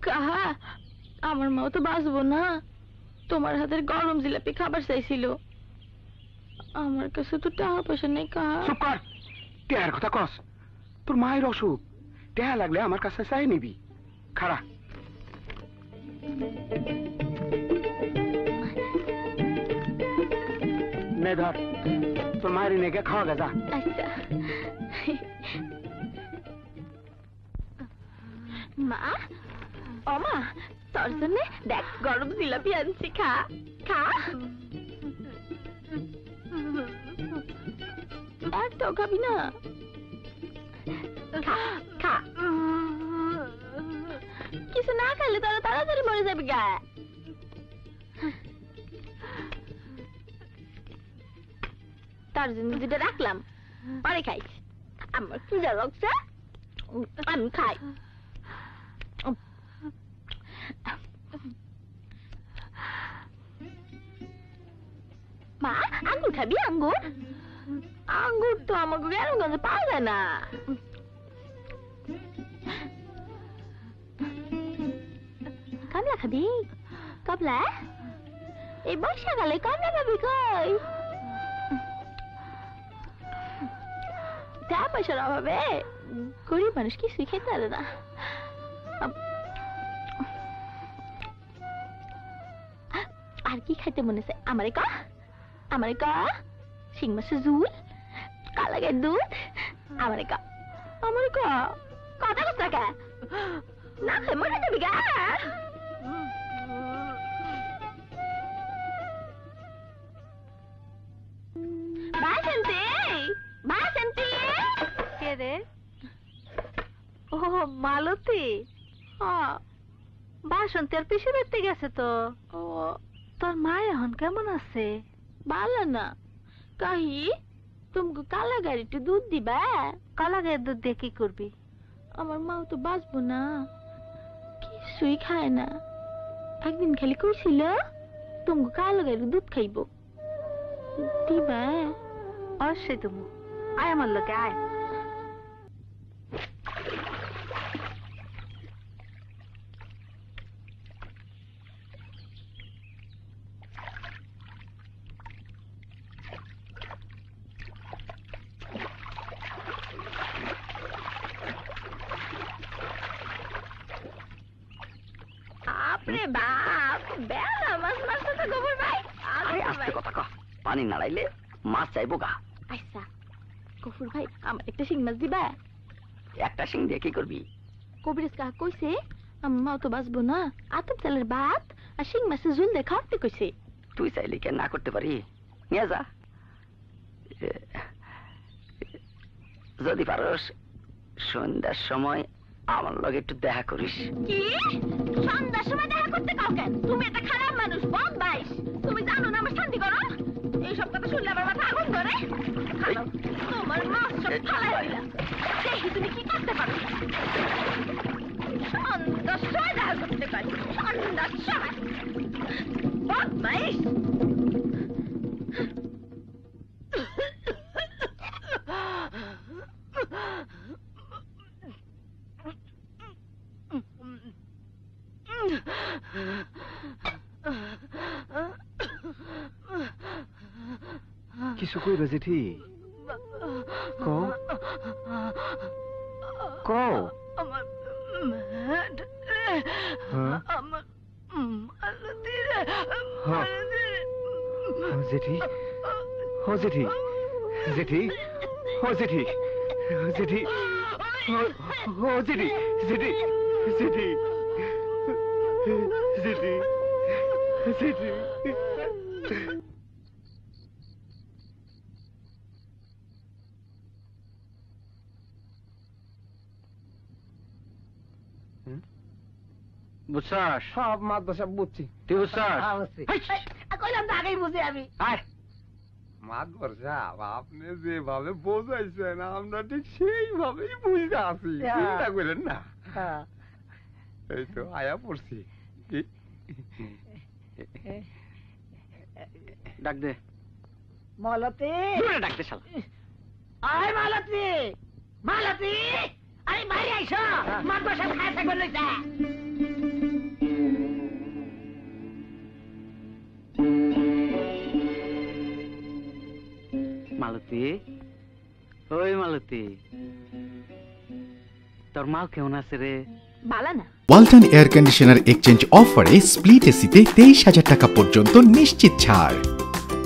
কাহা আমার মাও তো বাঁচবো না, তোমার হাতের গরম জিলাপি খাবার চাইছিল। আমার কাছে তো টাকা পয়সা নেই কাহা। চুপ কর, টেহার কথা কস। তোর মায়ের অসুখ, টেহা লাগলে আমার কাছে চাই নিবি। খাড়া নে ধর, তোর মায়ের নেগে খাওয়া গেছা। আচ্ছা মা, ও মা, তোর জন্য দেখ গরম জিলাপি আনছি, খা খা। এত খাবি না, খা খা। কিছু না খেলে তোরা তাড়াতাড়ি মরে যাবি গা। তার জন্য যেটা রাখলাম পরে খাইস। আমার পূজা লাগছে, আমি খাই। মা আঙ্গুর খাবি? আঙ্গুর? আঙ্গুর তো আমাকে গ্রামগঞ্জে পাওয়া যায় না। কমলা খাবি? কমলা? এই বর্ষাকালে কমলা পাবি কই? টাকা পয়সার অভাবে গরিব মানুষ কিছুই খেতে পারে না। আর কি খাইতে মনে চায়? আমারে ক, আমারে ক। শিং মাছের ঝুল, কালা গায়ের দুধ, আমারে ক, আমারে ক। কথা কস না, না খাই মরে যাবি গা। বাসন্তী, বাসন্তী। কে রে? ও মালতী। বাসন্তী আর পিসি বাড়িতে গেছে তো। ও, তোর মা এখন কেমন আছে? ভালো না। কাহি তুমি কালা গাড়িতে দুধ দিবা? কালা গাড়ির দুধ দিয়ে কি করবি? আমার মাও তো বাঁচবো না, কিছুই খায় না। একদিন খালি কইছিল তুমি কালা গাড়ির দুধ খাইব, দিবা? অবশ্যই তুমি আয় আমার লোকে, আয়। আপনি বাপ বেলা মাছ মারছে তো গোবর ভাই। আরে আস্তে কথা কহ, পানি নাড়াইলে মাছ চাইবো গা। আচ্ছা গফুর ভাই, আমার একটা শিং মাছ দিবা? একটা শিং দিয়ে কি করবি? কবিরাজ কাকা কইছে আমার মাও তো বাঁচবো না, আতপ চালের ভাত আর শিং মাছের ঝোল দিয়ে খাওয়াতে কইছে। তুই চাইলে কেন না করতে পারি? নিয়ে যা, যদি পারস সন্ধ্যার সময় আমার লগে একটু দেখা করিস। কি সন্ধ্যার সময় দেখা করতে কাও কেন? তুমি একটা খারাপ মানুষ, বদ বাইশ। তুমি জানো না আমার শান্তি করো? এই সব কথা শুনলে আমার মাথা আগুন ধরে। তোমার মাছ সব ফালাই দিলাম, দেখি তুমি কি করতে পারো। সন্ধ্যার সময় দেখা করতে পারি, সন্ধ্যার সময়, বদ বাইশ। কিছু কইবে জেঠি? কও কও। আমার জেঠি, ও জেঠি, জেঠি, ও জেঠি, জেঠি, ও জেঠি, জেঠি, জেঠি, জেঠি, জেঠি। বুঝছাস? সব মাদ্রাসা বুঝছি। তুই বুঝছাস? কইলাম তো আগেই বুঝি আমি। মাদ্রাসা আপনি যেভাবে বোঝাইছেন আমরা ঠিক সেইভাবেই বুঝতে আছি, চিন্তা করেন না। এই তো আয়া পড়ছি। ডাক দে। মালতী, ডাক দে শালা। আয় মালতী, মালতী, আরে বাইরে আইসো, মাদ্রাসা খায় থাকবে লইতা। মালতী, ওই মালতী, তোর মা কেমন আছে রে? ভালো না। ওয়ালটন এয়ার কন্ডিশনার এক্সচেঞ্জ অফারে স্প্লিট এসিতে 23,000 টাকা পর্যন্ত নিশ্চিত ছাড়।